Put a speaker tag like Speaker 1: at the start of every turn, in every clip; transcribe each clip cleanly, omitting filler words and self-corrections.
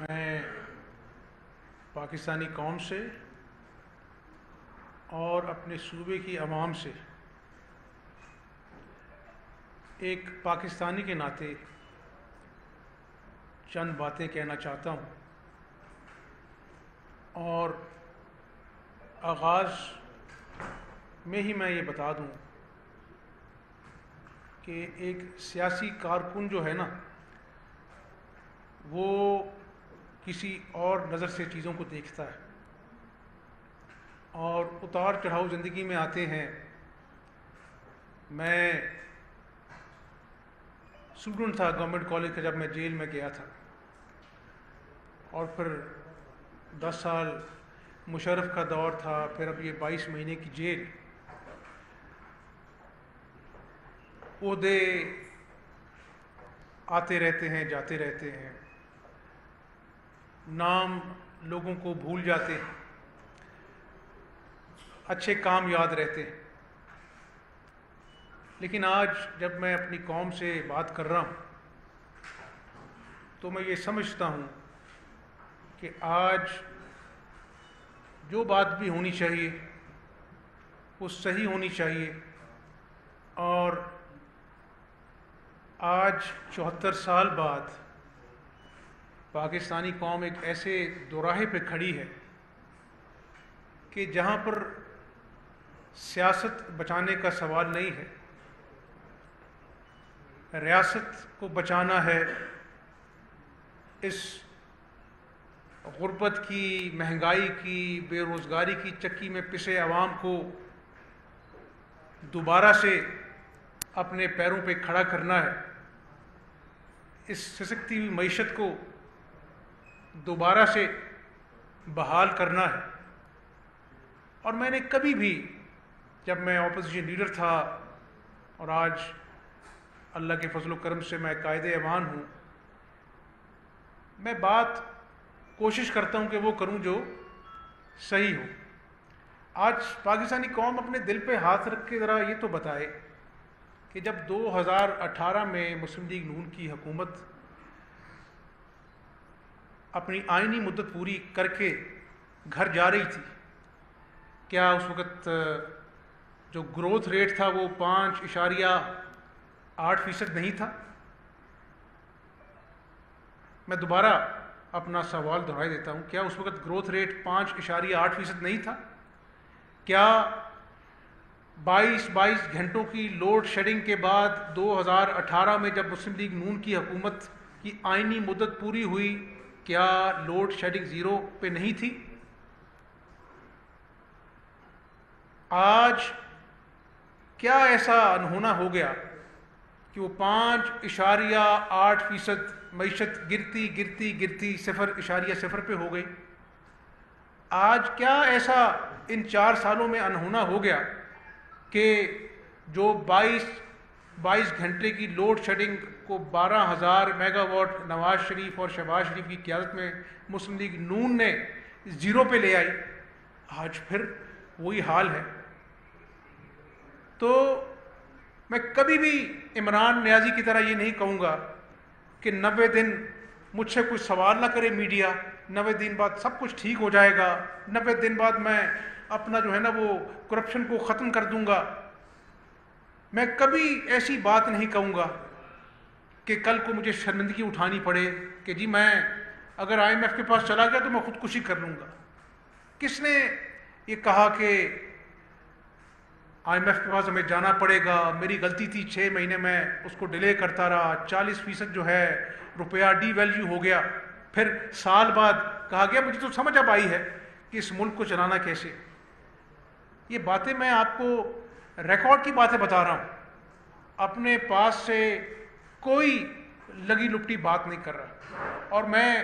Speaker 1: میں پاکستانی قوم سے اور اپنے صوبے کی عوام سے ایک پاکستانی کے ناطے چند باتیں کہنا چاہتا ہوں، اور آغاز میں ہی میں یہ بتا دوں کہ ایک سیاسی کارکن جو ہے نا، وہ کسی اور نظر سے چیزوں کو دیکھتا ہے، اور اتار چڑھاؤ زندگی میں آتے ہیں۔ میں اسٹوڈنٹ تھا گورنمنٹ کالج کا جب میں جیل میں گیا تھا، اور پھر 10 سال مشرف کا دور تھا، پھر اب یہ 22 مہینے کی جیل۔ عہدے آتے رہتے ہیں، جاتے رہتے ہیں، نام لوگوں کو بھول جاتے ہیں، اچھے کام یاد رہتے ہیں، لیکن آج جب میں اپنی قوم سے بات کر رہا ہوں تو میں یہ سمجھتا ہوں کہ آج جو بات بھی ہونی چاہیے وہ صحیح ہونی چاہیے، اور آج 74 سال بعد پاکستانی قوم ایک ایسے دوراہے پہ کھڑی ہے کہ جہاں پر سیاست بچانے کا سوال نہیں ہے، ریاست کو بچانا ہے، اس غربت کی، مہنگائی کی، بے روزگاری کی چکی میں پسے عوام کو دوبارہ سے اپنے پیروں پہ کھڑا کرنا ہے، اس سسکتی ہوئی معیشت کو دوبارہ سے بحال کرنا ہے۔ اور میں نے کبھی بھی، جب میں اپوزیشن لیڈر تھا اور آج اللہ کے فضل و کرم سے میں قائد ایوان ہوں، میں بات کوشش کرتا ہوں کہ وہ کروں جو صحیح ہو۔ آج پاکستانی قوم اپنے دل پہ ہاتھ رکھ کے ذرا یہ تو بتائے کہ جب 2018 میں مسلم لیگ نون کی حکومت اپنی آئینی مدت پوری کر کے گھر جا رہی تھی، کیا اس وقت جو گروتھ ریٹ تھا وہ 5.8% نہیں تھا؟ میں دوبارہ اپنا سوال دہرائی دیتا ہوں، کیا اس وقت گروتھ ریٹ 5.8% نہیں تھا؟ کیا 22 گھنٹوں کی لوڈ شیڈنگ کے بعد 2018 میں جب مسلم لیگ نون کی حکومت کی آئینی مدت پوری ہوئی، کیا لوڈ شیڈنگ زیرو پہ نہیں تھی؟ آج کیا ایسا انہونا ہو گیا کہ وہ 5.8% معیشت گرتی گرتی گرتی 0.0 پہ ہو گئی؟ آج کیا ایسا ان 4 سالوں میں انہونا ہو گیا کہ جو 22 گھنٹے کی لوڈ شیڈنگ کو 12,000 میگا واٹ نواز شریف اور شہباز شریف کی قیادت میں مسلم لیگ نون نے زیرو پہ لے آئی، آج پھر وہی حال ہے؟ تو میں کبھی بھی عمران نیازی کی طرح یہ نہیں کہوں گا کہ 90 دن مجھ سے کوئی سوال نہ کرے میڈیا، 90 دن بعد سب کچھ ٹھیک ہو جائے گا، 90 دن بعد میں اپنا جو ہے نا وہ کرپشن کو ختم کر دوں گا۔ میں کبھی ایسی بات نہیں کہوں گا کہ کل کو مجھے شرمندگی اٹھانی پڑے کہ جی میں اگر IMF کے پاس چلا گیا تو میں خودکشی کر لوں گا۔ کس نے یہ کہا کہ IMF کے پاس ہمیں جانا پڑے گا؟ میری غلطی تھی، 6 مہینے میں اس کو ڈیلے کرتا رہا، 40% جو ہے روپیہ ڈی ویلیو ہو گیا، پھر سال بعد کہا گیا مجھے تو سمجھ اب آئی ہے کہ اس ملک کو چلانا کیسے۔ یہ باتیں میں آپ کو ریکارڈ کی باتیں بتا رہا ہوں، اپنے پاس سے کوئی لگی لپٹی بات نہیں کر رہا۔ اور میں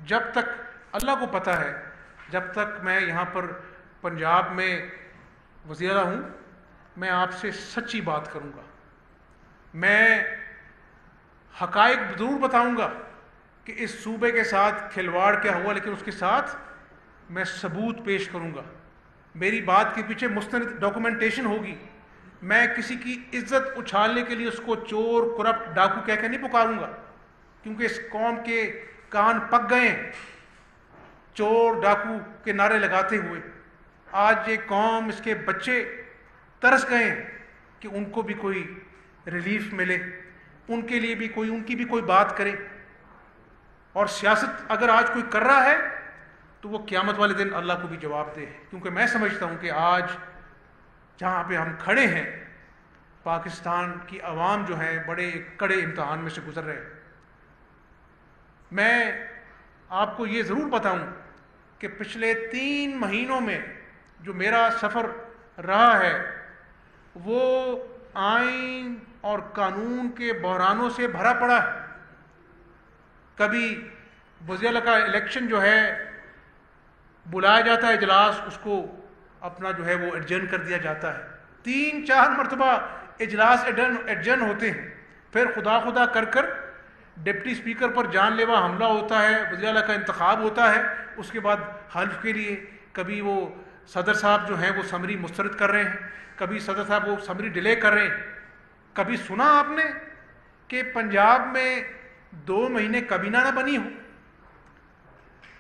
Speaker 1: جب تک، اللہ کو پتہ ہے، جب تک میں یہاں پر پنجاب میں وزیر اعلیٰ ہوں، میں آپ سے سچی بات کروں گا، میں حقائق ضرور بتاؤں گا کہ اس صوبے کے ساتھ کھلواڑ کیا ہوا، لیکن اس کے ساتھ میں ثبوت پیش کروں گا، میری بات کے پیچھے مستند ڈاکومنٹیشن ہوگی۔ میں کسی کی عزت اچھالنے کے لیے اس کو چور، کرپٹ، ڈاکو کہہ کے نہیں پکاروں گا، کیونکہ اس قوم کے کان پک گئے ہیں چور ڈاکو کے نعرے لگاتے ہوئے. آج یہ قوم، اس کے بچے ترس گئے ہیں کہ ان کو بھی کوئی ریلیف ملے، ان کے لیے بھی کوئی، ان کی بھی کوئی بات کرے. اور سیاست اگر آج کوئی کر رہا ہے تو وہ قیامت والے دن اللہ کو بھی جواب دے. کیونکہ میں سمجھتا ہوں کہ آج جہاں پہ ہم کھڑے ہیں پاکستان کی عوام جو ہے بڑے کڑے امتحان میں سے گزر رہے ہیں. میں آپ کو یہ ضرور بتاؤں کہ پچھلے 3 مہینوں میں جو میرا سفر رہا ہے وہ آئین اور قانون کے بحرانوں سے بھرا پڑا ہے. کبھی وزیر کا الیکشن جو ہے بلایا جاتا ہے اجلاس، اس کو اپنا جو ہے وہ ایڈجرن کر دیا جاتا ہے. 3-4 مرتبہ اجلاس ایڈجرن ہوتے ہیں. پھر خدا کر ڈپٹی اسپیکر پر جان لیوا حملہ ہوتا ہے، وزیر اعلیٰ کا انتخاب ہوتا ہے. اس کے بعد حلف کے لیے کبھی وہ صدر صاحب جو ہیں وہ سمری مسترد کر رہے ہیں، کبھی صدر صاحب وہ سمری ڈیلے کر رہے ہیں. کبھی سنا آپ نے کہ پنجاب میں 2 مہینے کابینہ نہ بنی ہو؟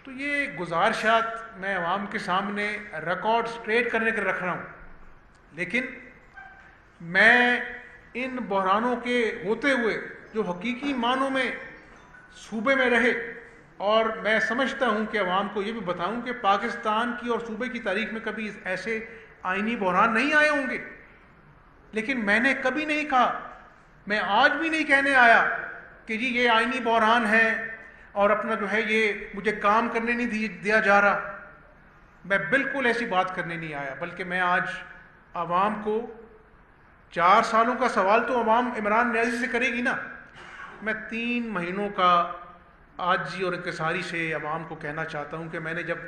Speaker 1: تو یہ گزارشات میں عوام کے سامنے ریکارڈ سٹریٹ کرنے کے رکھ رہا ہوں. لیکن میں ان بحرانوں کے ہوتے ہوئے جو حقیقی معنوں میں صوبے میں رہے، اور میں سمجھتا ہوں کہ عوام کو یہ بھی بتاؤں کہ پاکستان کی اور صوبے کی تاریخ میں کبھی ایسے آئینی بحران نہیں آئے ہوں گے. لیکن میں نے کبھی نہیں کہا، میں آج بھی نہیں کہنے آیا کہ جی یہ آئینی بحران ہے اور اپنا جو ہے یہ مجھے کام کرنے نہیں دیا جا رہا. میں بالکل ایسی بات کرنے نہیں آیا، بلکہ میں آج عوام کو 4 سالوں کا سوال تو عوام عمران نیازی سے کرے گی نا. میں 3 مہینوں کا عاجزی اور انکساری سے عوام کو کہنا چاہتا ہوں کہ میں نے جب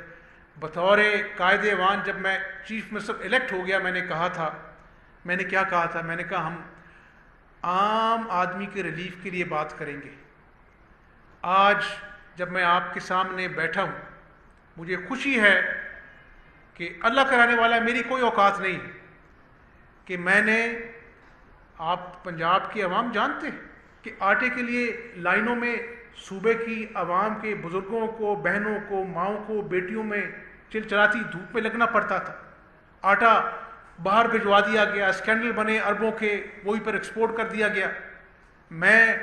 Speaker 1: بطور قائد ایوان جب میں چیف منسٹر الیکٹ ہو گیا، میں نے کہا تھا، میں نے کیا کہا تھا، میں نے کہا ہم عام آدمی کے ریلیف کے لیے بات کریں گے. آج جب میں آپ کے سامنے بیٹھا ہوں مجھے خوشی ہے کہ اللہ کرانے والا میری کوئی اوقات نہیں کہ میں نے، آپ پنجاب کی عوام جانتے ہیں کہ آٹے کے لیے لائنوں میں صوبے کی عوام کے بزرگوں کو، بہنوں کو، ماؤں کو، بیٹیوں میں چلچلاتی دھوپ میں لگنا پڑتا تھا. آٹا باہر بھجوا دیا گیا، اسکینڈل بنے اربوں کے، وہی پر ایکسپورٹ کر دیا گیا. میں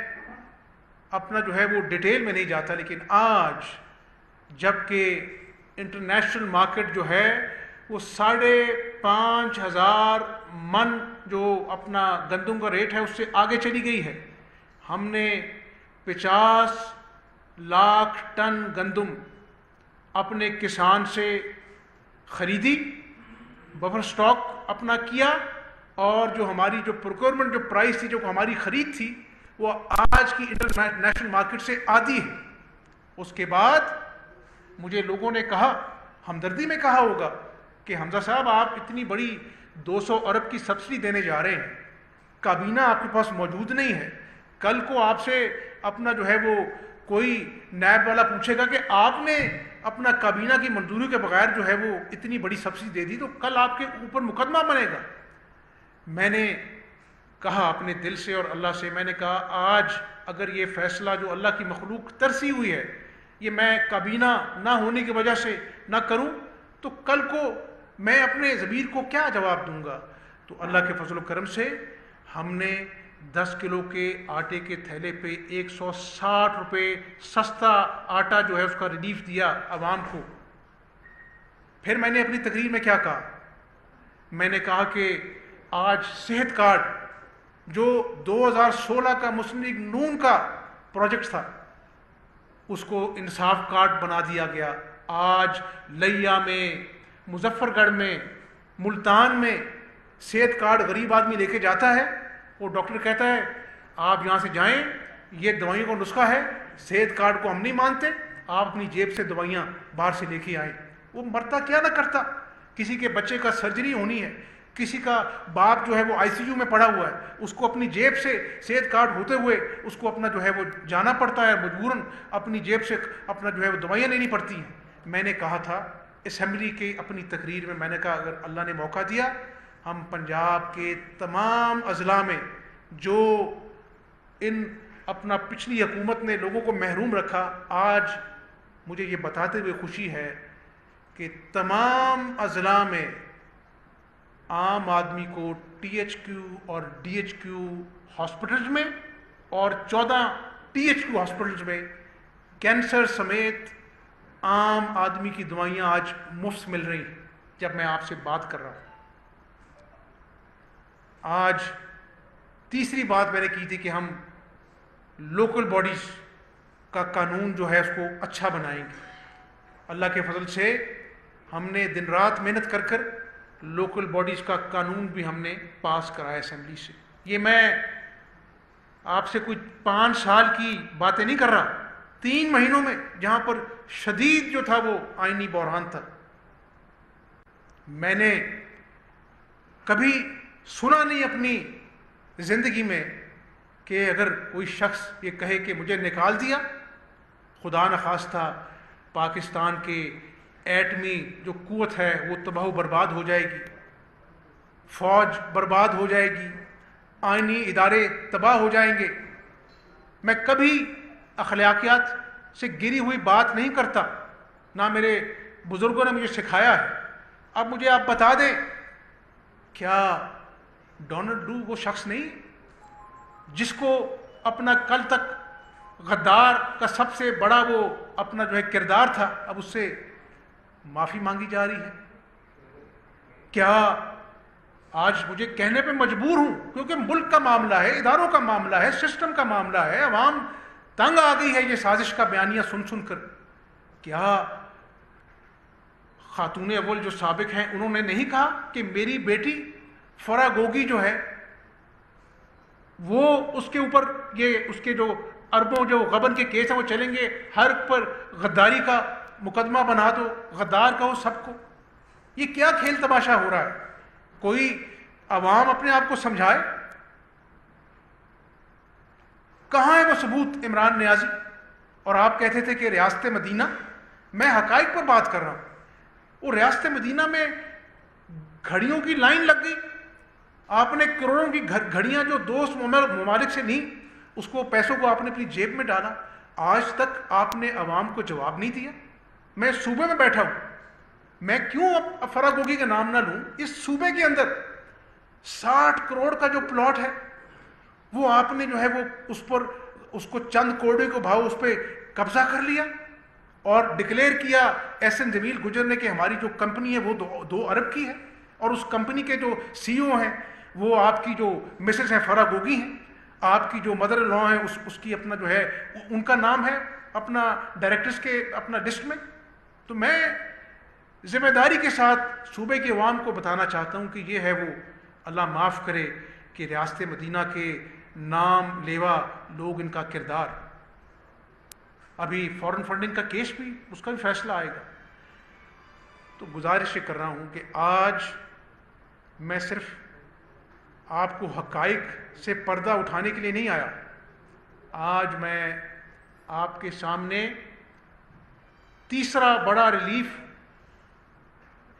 Speaker 1: اپنا جو ہے وہ ڈیٹیل میں نہیں جاتا، لیکن آج جب کہ انٹرنیشنل مارکیٹ جو ہے وہ 5,500 من جو اپنا گندم کا ریٹ ہے اس سے آگے چلی گئی ہے. ہم نے 50 لاکھ ٹن گندم اپنے کسان سے خریدی، بفر سٹاک اپنا کیا، اور جو ہماری جو پروکیورمنٹ جو پرائس تھی، جو ہماری خرید تھی، وہ آج کی انٹرنیشنل مارکیٹ سے آدھی ہے. اس کے بعد مجھے لوگوں نے کہا، ہمدردی میں کہا ہوگا کہ حمزہ صاحب آپ اتنی بڑی 200 ارب کی سبسڈی دینے جا رہے ہیں، کابینہ آپ کے پاس موجود نہیں ہے. کل کو آپ سے اپنا جو ہے وہ کوئی نیب والا پوچھے گا کہ آپ نے اپنا کابینہ کی منظوری کے بغیر جو ہے وہ اتنی بڑی سبسڈی دے دی، تو کل آپ کے اوپر مقدمہ بنے گا. میں نے کہا اپنے دل سے اور اللہ سے، میں نے کہا آج اگر یہ فیصلہ جو اللہ کی مخلوق ترسی ہوئی ہے یہ میں کابینہ نہ ہونے کی وجہ سے نہ کروں تو کل کو میں اپنے ضمیر کو کیا جواب دوں گا. تو اللہ کے فضل و کرم سے ہم نے 10 کلو کے آٹے کے تھیلے پہ 160 روپے سستا آٹا جو ہے اس کا ریلیف دیا عوام کو. پھر میں نے اپنی تقریر میں کیا کہا، میں نے کہا کہ آج صحت کارڈ جو 2016 کا مسلم لیگ نون کا پروجیکٹ تھا اس کو انصاف کارڈ بنا دیا گیا. آج لیا میں، مظفر گڑھ میں، ملتان میں صحت کارڈ غریب آدمی لے کے جاتا ہے، وہ ڈاکٹر کہتا ہے آپ یہاں سے جائیں، یہ دوائیوں کا نسخہ ہے، صحت کارڈ کو ہم نہیں مانتے، آپ اپنی جیب سے دوائیاں باہر سے لے کے آئیں. وہ مرتا کیا نہ کرتا. کسی کے بچے کا سرجری ہونی ہے، کسی کا باپ جو ہے وہ ICU میں پڑا ہوا ہے، اس کو اپنی جیب سے صحت کارڈ ہوتے ہوئے اس کو اپنا جو ہے وہ جانا پڑتا ہے، مجبوراً اپنی جیب سے اپنا جو ہے وہ دوائیاں لینی پڑتی ہیں. میں نے کہا تھا اسمبلی کی اپنی تقریر میں، میں نے کہا اگر اللہ نے موقع دیا ہم پنجاب کے تمام اضلاع میں جو ان اپنا پچھلی حکومت نے لوگوں کو محروم رکھا، آج مجھے یہ بتاتے ہوئے خوشی ہے کہ تمام اضلاع میں عام آدمی کو ٹی ایچ کیو اور ڈی ایچ کیو ہاسپٹلز میں اور 14 ٹی ایچ کیو ہاسپٹلز میں کینسر سمیت عام آدمی کی دوائیاں آج مفت مل رہی ہیں جب میں آپ سے بات کر رہا ہوں۔ آج تیسری بات میں نے کی تھی کہ ہم لوکل باڈیز کا قانون جو ہے اس کو اچھا بنائیں گے۔ اللہ کے فضل سے ہم نے دن رات محنت کر کر لوکل باڈیز کا قانون بھی ہم نے پاس کرایا اسمبلی سے۔ یہ میں آپ سے کوئی 5 سال کی باتیں نہیں کر رہا، 3 مہینوں میں جہاں پر شدید جو تھا وہ آئینی بحران تھا، میں نے کبھی سنا نہیں اپنی زندگی میں کہ اگر کوئی شخص یہ کہے کہ مجھے نکال دیا، خدا نخواستہ پاکستان کے ایٹمی جو قوت ہے وہ تباہ و برباد ہو جائے گی، فوج برباد ہو جائے گی، آئینی ادارے تباہ ہو جائیں گے۔ میں کبھی اخلاقیات سے گری ہوئی بات نہیں کرتا، نہ میرے بزرگوں نے مجھے سکھایا ہے۔ اب مجھے آپ بتا دیں، کیا ڈونلڈ ٹرمپ وہ شخص نہیں جس کو اپنا کل تک غدار کا سب سے بڑا وہ اپنا جو ہے کردار تھا، اب اس سے معافی مانگی جا رہی ہے؟ کیا آج مجھے کہنے پہ مجبور ہوں کیونکہ ملک کا معاملہ ہے، اداروں کا معاملہ ہے، سسٹم کا معاملہ ہے، عوام تنگ آ گئی ہے یہ سازش کا بیانیہ سن سن کر، کیا خاتون اول جو سابق ہیں انہوں نے نہیں کہا کہ میری بیٹی فرا گوگی جو ہے وہ اس کے اوپر یہ اس کے جو اربوں جو غبن کے کیس ہیں وہ چلیں گے، ہر پر غداری کا مقدمہ بنا دو، غدار کہو سب کو؟ یہ کیا کھیل تماشا ہو رہا ہے؟ کوئی عوام اپنے آپ کو سمجھائے۔ کہاں ہے وہ ثبوت عمران نیازی؟ اور آپ کہتے تھے کہ ریاست مدینہ، میں حقائق پر بات کر رہا ہوں، وہ ریاست مدینہ میں گھڑیوں کی لائن لگ گئی، آپ نے کروڑوں کی گھڑیاں جو دوست ممالک سے نہیں، اس کو پیسوں کو آپ نے اپنی جیب میں ڈالا، آج تک آپ نے عوام کو جواب نہیں دیا۔ میں صوبے میں بیٹھا ہوں، میں کیوں اب فرا گوگی کا نام نہ لوں، اس صوبے کے اندر 60 کروڑ کا جو پلاٹ ہے وہ آپ نے جو ہے وہ اس کو چند کوڑے کو بھاؤ اس پہ قبضہ کر لیا اور ڈکلیئر کیا ایس این جمیل گجر نے کہ ہماری جو کمپنی ہے وہ 2 ارب کی ہے، اور اس کمپنی کے جو سی او ہیں وہ آپ کی جو مسز ہیں فرا گوگی ہیں، آپ کی جو مدر لا ہیں اس کی اپنا جو ہے ان کا نام ہے اپنا ڈائریکٹرز کے اپنا لسٹ میں۔ تو میں ذمہ داری کے ساتھ صوبے کے عوام کو بتانا چاہتا ہوں کہ یہ ہے وہ، اللہ معاف کرے کہ ریاست مدینہ کے نام لیوا لوگ، ان کا کردار۔ ابھی فورن فنڈنگ کا کیس بھی، اس کا بھی فیصلہ آئے گا۔ تو گزارش یہ کر رہا ہوں کہ آج میں صرف آپ کو حقائق سے پردہ اٹھانے کے لیے نہیں آیا، آج میں آپ کے سامنے تیسرا بڑا ریلیف،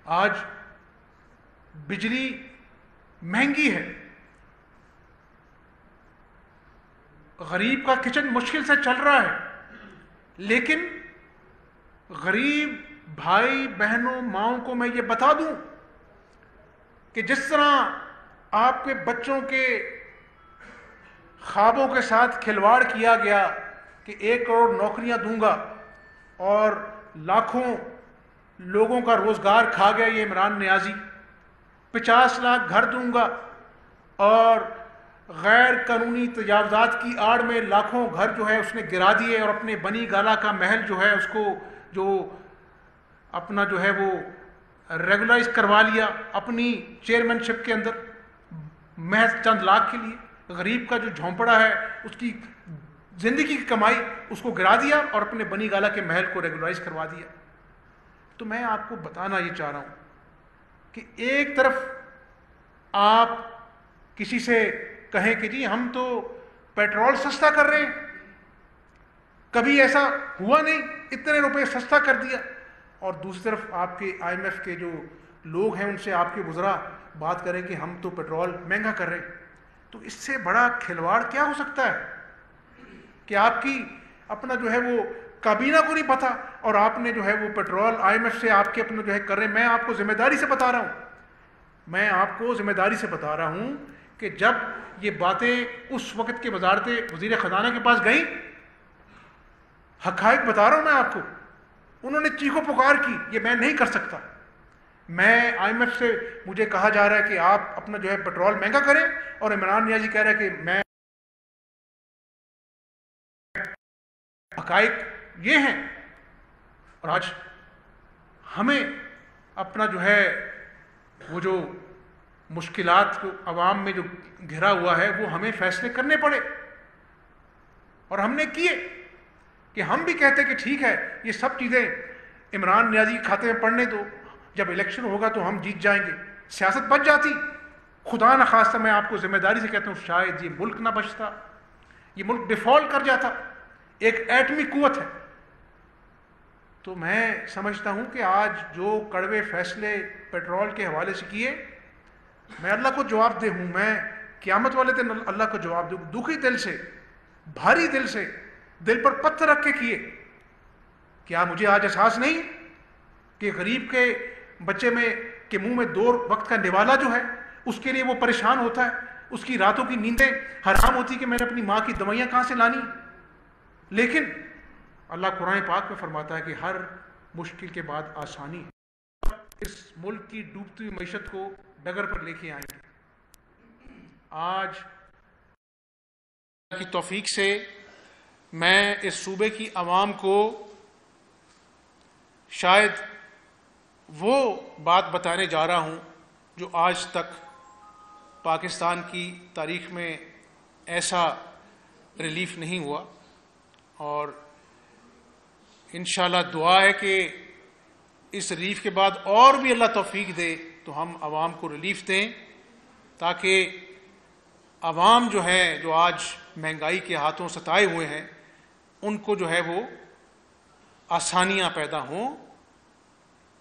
Speaker 1: آج بجلی مہنگی ہے، غریب کا کچن مشکل سے چل رہا ہے، لیکن غریب بھائی بہنوں ماؤں کو میں یہ بتا دوں کہ جس طرح آپ کے بچوں کے خوابوں کے ساتھ کھلواڑ کیا گیا کہ 1 کروڑ نوکریاں دوں گا اور لاکھوں لوگوں کا روزگار کھا گیا یہ عمران نیازی، 50 لاکھ گھر دوں گا، اور غیر قانونی تجاوزات کی آڑ میں لاکھوں گھر جو ہے اس نے گرا دیے، اور اپنے بنی گالا کا محل جو ہے اس کو جو اپنا جو ہے وہ ریگولائز کروا لیا اپنی چیئرمین شپ کے اندر محض چند لاکھ کے لیے۔ غریب کا جو جھونپڑا ہے اس کی زندگی کی کمائی اس کو گرا دیا اور اپنے بنی گالا کے محل کو ریگولائز کروا دیا۔ تو میں آپ کو بتانا یہ چاہ رہا ہوں کہ ایک طرف آپ کسی سے کہیں کہ جی ہم تو پیٹرول سستا کر رہے ہیں، کبھی ایسا ہوا نہیں، اتنے روپے سستا کر دیا، اور دوسری طرف آپ کے آئی ایم ایف کے جو لوگ ہیں ان سے آپ کے وزراء بات کریں کہ ہم تو پیٹرول مہنگا کر رہے ہیں۔ تو اس سے بڑا کھلواڑ کیا ہو سکتا ہے؟ کہ آپ کی اپنا جو ہے وہ کابینہ کو نہیں پتا اور آپ نے جو ہے وہ پیٹرول IMF سے آپ کے اپنا جو ہے کر رہے ہیں. میں آپ کو ذمہ داری سے بتا رہا ہوں, میں آپ کو ذمہ داری سے بتا رہا ہوں کہ جب یہ باتیں اس وقت کے وزارت وزیر خزانہ کے پاس گئیں, حقائق بتا رہا ہوں میں آپ کو, انہوں نے چیخو پکار کی یہ میں نہیں کر سکتا. میں IMF سے مجھے کہا جا رہا ہے کہ آپ اپنا جو ہے پیٹرول مہنگا کریں, اور عمران نیازی کہہ رہا ہے کہ میں, حقائق یہ ہیں. اور آج ہمیں اپنا جو ہے وہ جو مشکلات کو عوام میں جو گھرا ہوا ہے وہ ہمیں فیصلے کرنے پڑے, اور ہم نے کیے. کہ ہم بھی کہتے کہ ٹھیک ہے یہ سب چیزیں عمران نیازی کھاتے میں پڑنے دو, جب الیکشن ہوگا تو ہم جیت جائیں گے, سیاست بچ جاتی. خدا نخواستہ میں آپ کو ذمہ داری سے کہتا ہوں شاید یہ ملک نہ بچتا, یہ ملک ڈیفالٹ کر جاتا. ایک ایٹمی قوت ہے. تو میں سمجھتا ہوں کہ آج جو کڑوے فیصلے پیٹرول کے حوالے سے کیے, میں اللہ کو جواب دہ ہوں, میں قیامت والے دن اللہ کو جواب دوں, دکھی دل سے, بھاری دل سے, دل پر پتھر رکھ کے کیے. کیا مجھے آج احساس نہیں کہ غریب کے بچے میں کے منہ میں 2 وقت کا نوالا جو ہے اس کے لیے وہ پریشان ہوتا ہے, اس کی راتوں کی نیندیں حرام ہوتی کہ میں نے اپنی ماں کی دوائیاں کہاں سے لانی. لیکن اللہ قرآن پاک میں فرماتا ہے کہ ہر مشکل کے بعد آسانی ہے. اس ملک کی ڈوبتی ہوئی معیشت کو ڈگر پر لے کے آئیں گے. آج کی توفیق سے میں اس صوبے کی عوام کو شاید وہ بات بتانے جا رہا ہوں جو آج تک پاکستان کی تاریخ میں ایسا ریلیف نہیں ہوا, اور انشاءاللہ دعا ہے کہ اس ریلیف کے بعد اور بھی اللہ توفیق دے تو ہم عوام کو ریلیف دیں, تاکہ عوام جو ہے جو آج مہنگائی کے ہاتھوں ستائے ہوئے ہیں ان کو جو ہے وہ آسانیاں پیدا ہوں.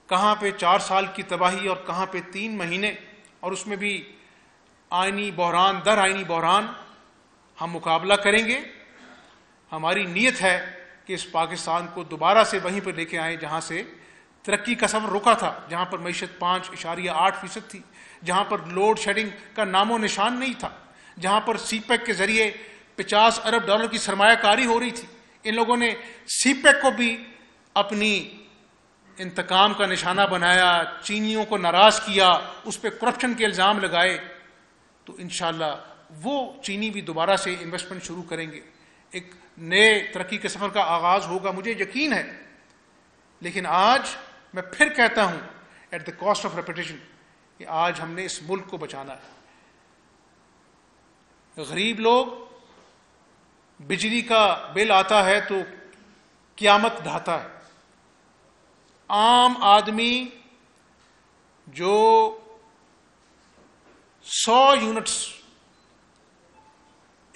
Speaker 1: کہاں پہ 4 سال کی تباہی اور کہاں پہ 3 مہینے, اور اس میں بھی آئینی بحران در آئینی بحران ہم مقابلہ کریں گے. ہماری نیت ہے کہ اس پاکستان کو دوبارہ سے وہیں پر لے کے آئیں جہاں سے ترقی کا سفر رکا تھا, جہاں پر معیشت 5.8% تھی, جہاں پر لوڈ شیڈنگ کا نام و نشان نہیں تھا, جہاں پر سی پیک کے ذریعے $50 ارب کی سرمایہ کاری ہو رہی تھی. ان لوگوں نے سی پیک کو بھی اپنی انتقام کا نشانہ بنایا, چینیوں کو ناراض کیا, اس پہ کرپشن کے الزام لگائے. تو انشاءاللہ وہ چینی بھی دوبارہ سے انویسٹمنٹ شروع کریں گے, ایک نئے ترقی کے سفر کا آغاز ہوگا, مجھے یقین ہے. لیکن آج میں پھر کہتا ہوں at the cost of repetition کہ آج ہم نے اس ملک کو بچانا ہے. غریب لوگ, بجلی کا بل آتا ہے تو قیامت ڈھاتا ہے. عام آدمی جو 100 یونٹس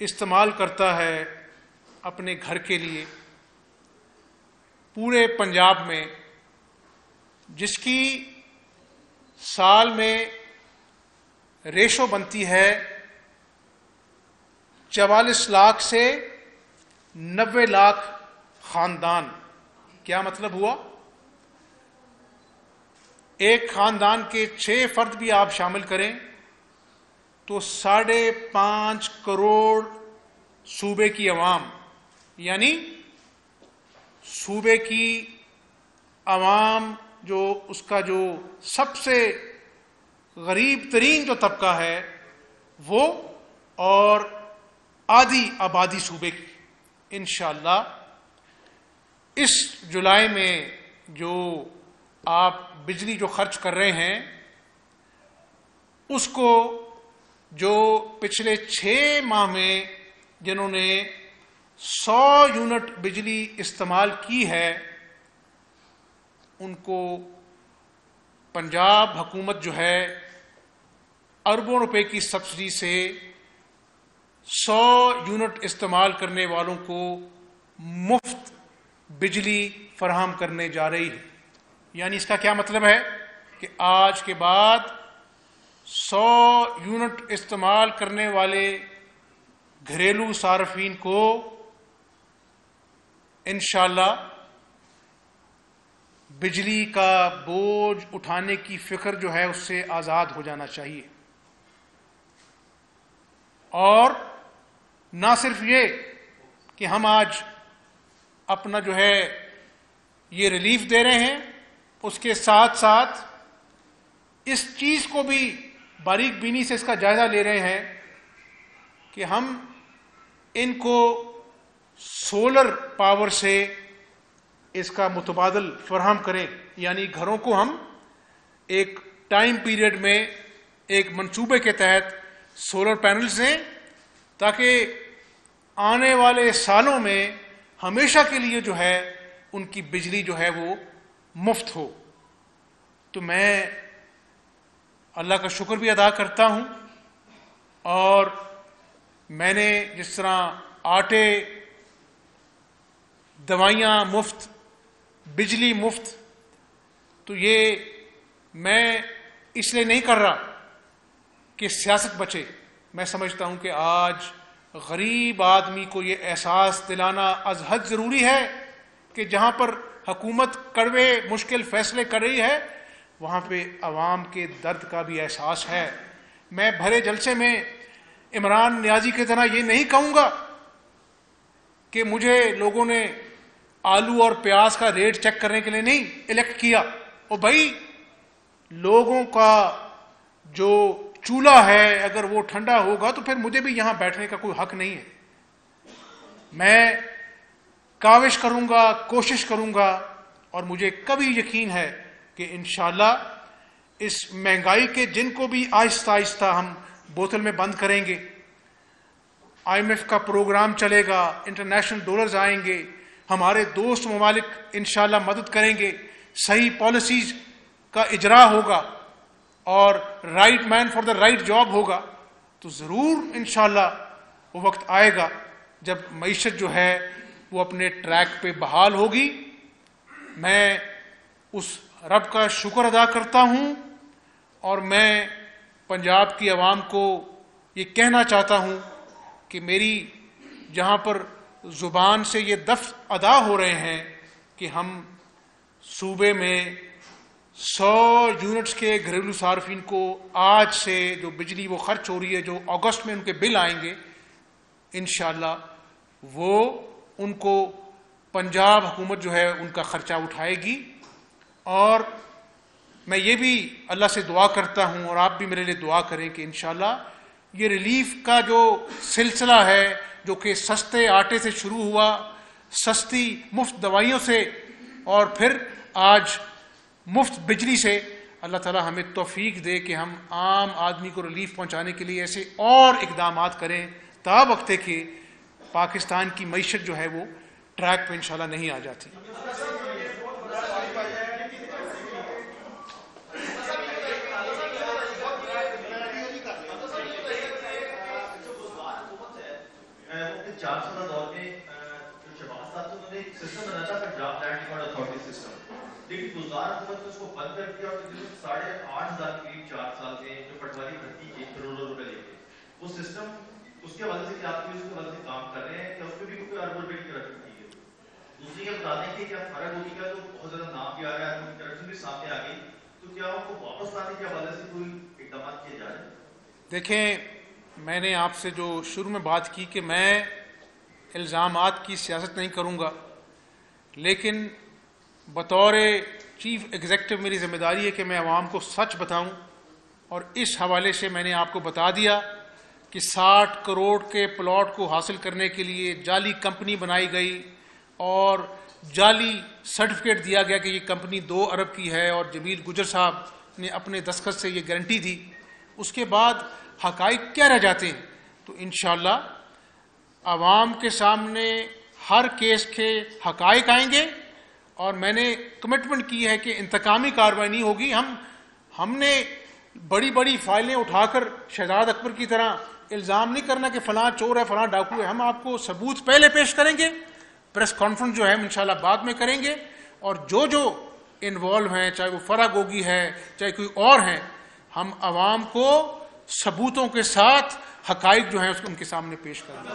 Speaker 1: استعمال کرتا ہے اپنے گھر کے لیے پورے پنجاب میں, جس کی سال میں ریشو بنتی ہے 44 لاکھ سے 90 لاکھ خاندان. کیا مطلب ہوا؟ ایک خاندان کے 6 فرد بھی آپ شامل کریں تو 5.5 کروڑ صوبے کی عوام, یعنی صوبے کی عوام جو اس کا جو سب سے غریب ترین جو طبقہ ہے وہ, اور آدھی آبادی صوبے کی. انشاءاللہ اس جولائی میں جو آپ بجلی جو خرچ کر رہے ہیں اس کو جو پچھلے 6 ماہ میں جنہوں نے 100 یونٹ بجلی استعمال کی ہے ان کو پنجاب حکومت جو ہے اربوں روپے کی سبسڈی سے 100 یونٹ استعمال کرنے والوں کو مفت بجلی فراہم کرنے جا رہی ہے. یعنی اس کا کیا مطلب ہے کہ آج کے بعد 100 یونٹ استعمال کرنے والے گھریلو صارفین کو انشاءاللہ بجلی کا بوجھ اٹھانے کی فکر جو ہے اس سے آزاد ہو جانا چاہیے. اور نہ صرف یہ کہ ہم آج اپنا جو ہے یہ ریلیف دے رہے ہیں، اس کے ساتھ ساتھ اس چیز کو بھی باریک بینی سے اس کا جائزہ لے رہے ہیں کہ ہم ان کو سولر پاور سے اس کا متبادل فراہم کریں. یعنی گھروں کو ہم ایک ٹائم پیریڈ میں ایک منصوبے کے تحت سولر پینلز دیں تاکہ آنے والے سالوں میں ہمیشہ کے لیے جو ہے ان کی بجلی جو ہے وہ مفت ہو. تو میں اللہ کا شکر بھی ادا کرتا ہوں. اور میں نے جس طرح آٹے، دوائیاں مفت، بجلی مفت، تو یہ میں اس لیے نہیں کر رہا کہ سیاست بچے. میں سمجھتا ہوں کہ آج غریب آدمی کو یہ احساس دلانا از حد ضروری ہے کہ جہاں پر حکومت کڑوے مشکل فیصلے کر رہی ہے وہاں پہ عوام کے درد کا بھی احساس ہے. میں بھرے جلسے میں عمران نیازی کی طرح یہ نہیں کہوں گا کہ مجھے لوگوں نے آلو اور پیاز کا ریٹ چیک کرنے کے لیے نہیں الیکٹ کیا. اور بھائی لوگوں کا جو چولہا ہے اگر وہ ٹھنڈا ہوگا تو پھر مجھے بھی یہاں بیٹھنے کا کوئی حق نہیں ہے. میں کاوش کروں گا، کوشش کروں گا، اور مجھے کبھی یقین ہے کہ انشاءاللہ اس مہنگائی کے جن کو بھی آہستہ آہستہ ہم بوتل میں بند کریں گے. IMF کا پروگرام چلے گا، انٹرنیشنل ڈالرز آئیں گے، ہمارے دوست ممالک انشاءاللہ مدد کریں گے، صحیح پالیسیز کا اجرا ہوگا اور right man for the right job ہوگا، تو ضرور انشاءاللہ وہ وقت آئے گا جب معیشت جو ہے وہ اپنے ٹریک پہ بحال ہوگی. میں اس رب کا شکر ادا کرتا ہوں اور میں پنجاب کی عوام کو یہ کہنا چاہتا ہوں کہ میری جہاں پر زبان سے یہ دفع ادا ہو رہے ہیں کہ ہم صوبے میں 100 یونٹس کے گھریلو صارفین کو آج سے جو بجلی وہ خرچ ہو رہی ہے، جو اگست میں ان کے بل آئیں گے، انشاءاللہ وہ ان کو پنجاب حکومت جو ہے ان کا خرچہ اٹھائے گی. اور میں یہ بھی اللہ سے دعا کرتا ہوں اور آپ بھی میرے لیے دعا کریں کہ انشاءاللہ یہ ریلیف کا جو سلسلہ ہے جو کہ سستے آٹے سے شروع ہوا، سستی مفت دوائیوں سے، اور پھر آج مفت بجلی سے، اللہ تعالی ہمیں توفیق دے کہ ہم عام آدمی کو ریلیف پہنچانے کے لیے ایسے اور اقدامات کریں تا وقت کہ پاکستان کی معیشت جو ہے وہ ٹریک پہ انشاءاللہ نہیں آ جاتی.
Speaker 2: چار سالہ دور میں جو شہباز صاحب انہوں نے ایک سسٹم بنا تھا Punjab land record authority system, لیکن گزار حکومت نے اس کو بند کر دیا اور 8,500 کے قریب 4 سال میں جو پٹواری بھرتی کی کروڑوں روپے لے کے وہ سسٹم، اس کے حوالے سے کیا آپ اس کے حوالے سے کام کر رہے ہیں کہ اس پہ بھی کوئی ارب روپے کی رقم دی ہے؟ دوسری یہ بتا دیں کہ کیا فرق ہوگی کا تو بہت زیادہ نام بھی آ رہا ہے، کرپشن بھی سامنے آ گئی، تو کیا ان کو واپس لانے کے حوالے سے کوئی اقدامات کیے جا رہے ہیں؟
Speaker 1: دیکھیں، میں نے آپ سے جو شروع میں بات کی کہ میں الزامات کی سیاست نہیں کروں گا، لیکن بطور چیف ایگزیکٹو میری ذمہ داری ہے کہ میں عوام کو سچ بتاؤں. اور اس حوالے سے میں نے آپ کو بتا دیا کہ 60 کروڑ کے پلاٹ کو حاصل کرنے کے لیے جعلی کمپنی بنائی گئی اور جعلی سرٹیفکیٹ دیا گیا کہ یہ کمپنی 2 ارب کی ہے، اور جمیل گجر صاحب نے اپنے دستخط سے یہ گارنٹی دی. اس کے بعد حقائق کیا رہ جاتے ہیں؟ تو انشاءاللہ عوام کے سامنے ہر کیس کے حقائق آئیں گے، اور میں نے کمٹمنٹ کی ہے کہ انتقامی کارروائی نہیں ہوگی. ہم نے بڑی بڑی فائلیں اٹھا کر شہزاد اکبر کی طرح الزام نہیں کرنا کہ فلاں چور ہے، فلاں ڈاکو ہے. ہم آپ کو ثبوت پہلے پیش کریں گے، پریس کانفرنس جو ہے ہم انشاءاللہ بعد میں کریں گے، اور جو انوالو ہیں، چاہے وہ فرا گوگی ہے چاہے کوئی اور ہیں، ہم عوام کو ثبوتوں کے ساتھ حقائق جو ہیں اس کو ان کے سامنے پیش کریں گے.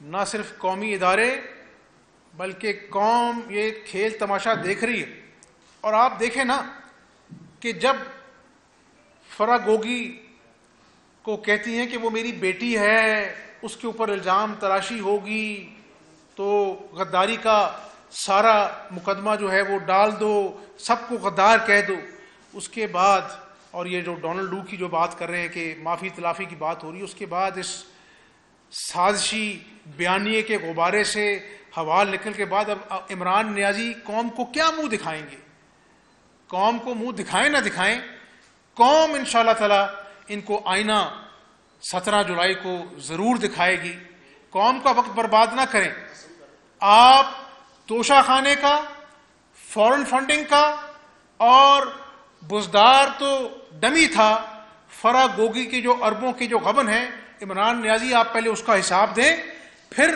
Speaker 1: نہ صرف قومی ادارے بلکہ قوم یہ کھیل تماشا دیکھ رہی ہے. اور آپ دیکھیں نا کہ جب فرا گوگی کو کہتی ہیں کہ وہ میری بیٹی ہے, اس کے اوپر الزام تراشی ہوگی تو غداری کا سارا مقدمہ جو ہے وہ ڈال دو, سب کو غدار کہہ دو. اس کے بعد, اور یہ جو ڈونلڈ لو کی جو بات کر رہے ہیں کہ معافی تلافی کی بات ہو رہی ہے, اس کے بعد اس سازشی بیانیے کے غبارے سے حوال نکل کے بعد اب عمران نیازی قوم کو کیا منہ دکھائیں گے؟ قوم کو منہ دکھائیں نہ دکھائیں, قوم انشاءاللہ تعالی ان کو آئینہ 17 جولائی کو ضرور دکھائے گی. قوم کا وقت برباد نہ کریں. آپ توشہ خانے کا, فورن فنڈنگ کا, اور بزدار تو ڈمی تھا, فرا گوگی کی جو اربوں کی جو غبن ہے, عمران نیازی آپ پہلے اس کا حساب دیں, پھر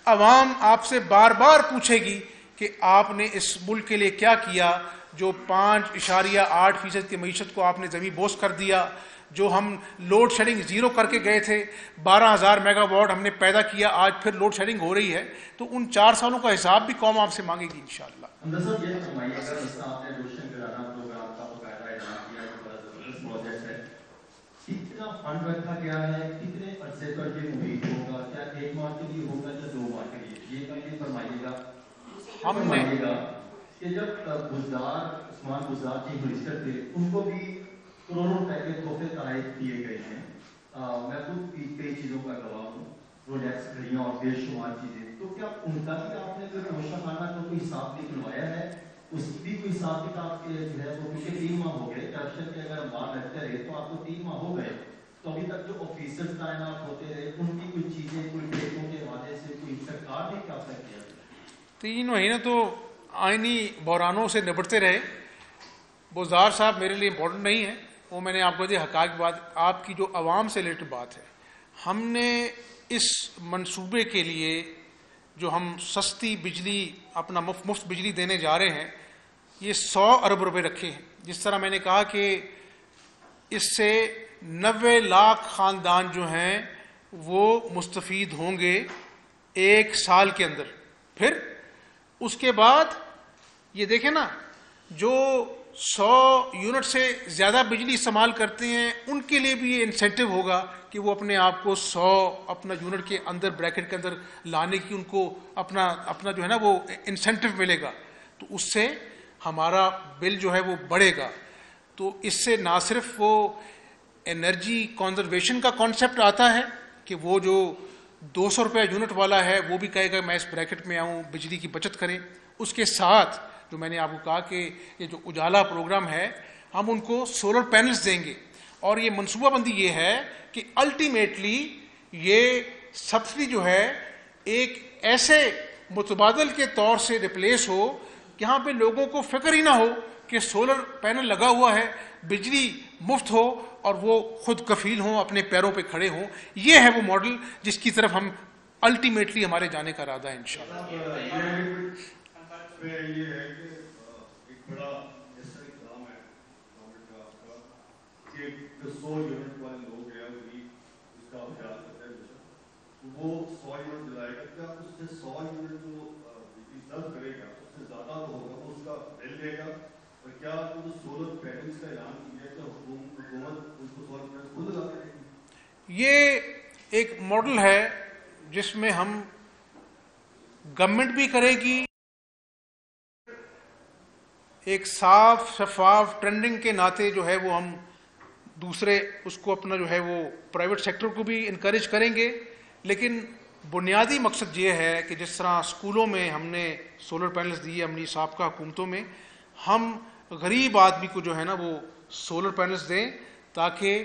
Speaker 1: عوام آپ سے بار بار پوچھے گی کہ آپ نے اس ملک کے لیے کیا کیا. جو 5.8% کی معیشت کو آپ نے زمین بوس کر دیا, جو ہم لوڈ شیڈنگ زیرو کر کے گئے تھے, 12,000 میگا واٹ ہم نے پیدا کیا, آج پھر لوڈ شیڈنگ ہو رہی ہے. تو ان 4 سالوں کا حساب بھی قوم آپ سے مانگے گی انشاءاللہ.
Speaker 3: حمزہ صاحب یہ فرمائیے, اگر آپ نے روشن کرانا پروگرام کا باقاعدہ اعلان کیا ہے, بڑا زبردست پروجیکٹ ہے, کتنا فنڈ رکھا گیا ہے, کتنے عرصے پر یہ محیط ہوگا, کیا 1 ماہ کے لیے ہوگا یا 2 ماہ کے لیے, یہ پہلے فرمائیے گا. فرمائیے گا کہ جب بزدار عثمان بزدار چیف منسٹر تھے, ان کو بھی کروڑوں روپے کے تحفے تحائف دیے گئے ہیں. میں خود کئی چیزوں کا گواہ ہوں, پروجیکٹس گھڑیاں اور بے شمار چیزیں. تو کیا ان کا بھی آپ نے جو توشہ خانہ کا کوئی حساب نکلوایا ہے, اس کی بھی کوئی حساب کتاب کے جو ہے وہ, کیونکہ 3 ماہ ہو گئے کرپشن کے, اگر بات رکھتے رہے تو آپ کو 3 ماہ ہو گئے, تو ابھی تک جو آفیسر تعینات ہوتے رہے ان کی کوئی چیزیں, کوئی ٹیکوں کے حوالے سے کوئی سرکار نے کیا کیا؟
Speaker 1: 3 مہینے تو آئینی بحرانوں سے نبٹتے رہے. بزدار صاحب میرے لیے امپورٹنٹ نہیں ہے, وہ میں نے آپ کو دی حقائق بات. آپ کی جو عوام سے ریلیٹڈ بات ہے, ہم نے اس منصوبے کے لیے جو ہم سستی بجلی, اپنا مفت بجلی دینے جا رہے ہیں, یہ 100 ارب روپے رکھے ہیں. جس طرح میں نے کہا کہ اس سے 90 لاکھ خاندان جو ہیں وہ مستفید ہوں گے 1 سال کے اندر. پھر اس کے بعد یہ دیکھیں نا, جو 100 یونٹ سے زیادہ بجلی استعمال کرتے ہیں ان کے لیے بھی یہ انسینٹو ہوگا کہ وہ اپنے آپ کو 100 اپنا یونٹ کے اندر بریکٹ کے اندر لانے کی ان کو اپنا جو ہے نا وہ انسینٹو ملے گا. تو اس سے ہمارا بل جو ہے وہ بڑھے گا. تو اس سے نہ صرف وہ انرجی کنزرویشن کا کانسیپٹ آتا ہے کہ وہ جو 200 روپے یونٹ والا ہے وہ بھی کہے گا میں اس بریکٹ میں آؤں, بجلی کی بچت کریں. اس کے ساتھ جو میں نے آپ کو کہا کہ یہ جو اجالا پروگرام ہے, ہم ان کو سولر پینلز دیں گے. اور یہ منصوبہ بندی یہ ہے کہ الٹیمیٹلی یہ سبسڈی جو ہے ایک ایسے متبادل کے طور سے ریپلیس ہو کہ یہاں پہ لوگوں کو فکر ہی نہ ہو کہ سولر پینل لگا ہوا ہے, بجلی مفت ہو اور وہ خود کفیل ہوں, اپنے پیروں پہ کھڑے ہوں. یہ ہے وہ ماڈل جس کی طرف ہم الٹیمیٹلی ہمارے جانے کا ارادہ ہے انشاءاللہ.
Speaker 4: یہ ہے کہ ایک بڑا ایسا اقدام ہے گورنمنٹ کا آپ کا کہ جو 100 یونٹ والے لوگ ہیں وہی اس کا خیال کرتے ہیں, وہ 100 یونٹ دلائے گا. کیا اس سے 100 یونٹ جو بجلی صرف کرے گا اس سے زیادہ تو ہوگا, وہ اس کا بل دے گا. اور کیا جو سولر پینلز کا اعلان کیا ہے کہ حکومت اس کو سولر پینلز خود لگا کرے گی؟
Speaker 1: یہ ایک ماڈل ہے جس میں ہم گورنمنٹ بھی کرے گی, ایک صاف شفاف ٹرینڈنگ کے ناطے جو ہے وہ ہم دوسرے اس کو اپنا جو ہے وہ پرائیویٹ سیکٹر کو بھی انکریج کریں گے. لیکن بنیادی مقصد یہ ہے کہ جس طرح اسکولوں میں ہم نے سولر پینلز دیے اپنی سابقہ حکومتوں میں, ہم غریب آدمی کو جو ہے نا وہ سولر پینلز دیں تاکہ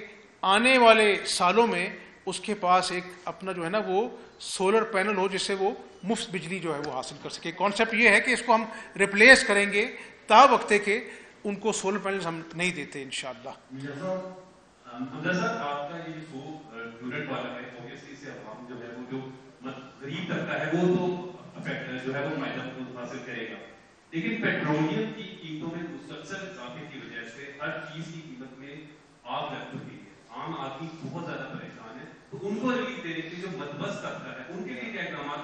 Speaker 1: آنے والے سالوں میں اس کے پاس ایک اپنا جو ہے نا وہ سولر پینل ہو جس سے وہ مفت بجلی جو ہے وہ حاصل کر سکے. کانسیپٹ یہ ہے کہ اس کو ہم ریپلیس کریں گے تا وقتے کہ ان کو سولر پینلز ہم نہیں دیتے انشاءاللہ.
Speaker 5: حمزہ صاحب آپ کا یہ 100 یونٹ والا ہے, اوبویسلی اس سے عوام جو ہے وہ جو غریب طبقہ ہے وہ تو جو ہے وہ فائدہ حاصل کرے گا. لیکن پیٹرولیم کی قیمتوں میں مسلسل اضافے کی وجہ سے ہر چیز کی قیمت میں آگ لگ چکی ہے, عام آدمی بہت زیادہ پریشان ہے. تو ان کو ریلیف دینے کے لیے جو مدبس طبقہ ہے ان کے لیے کیا اقدامات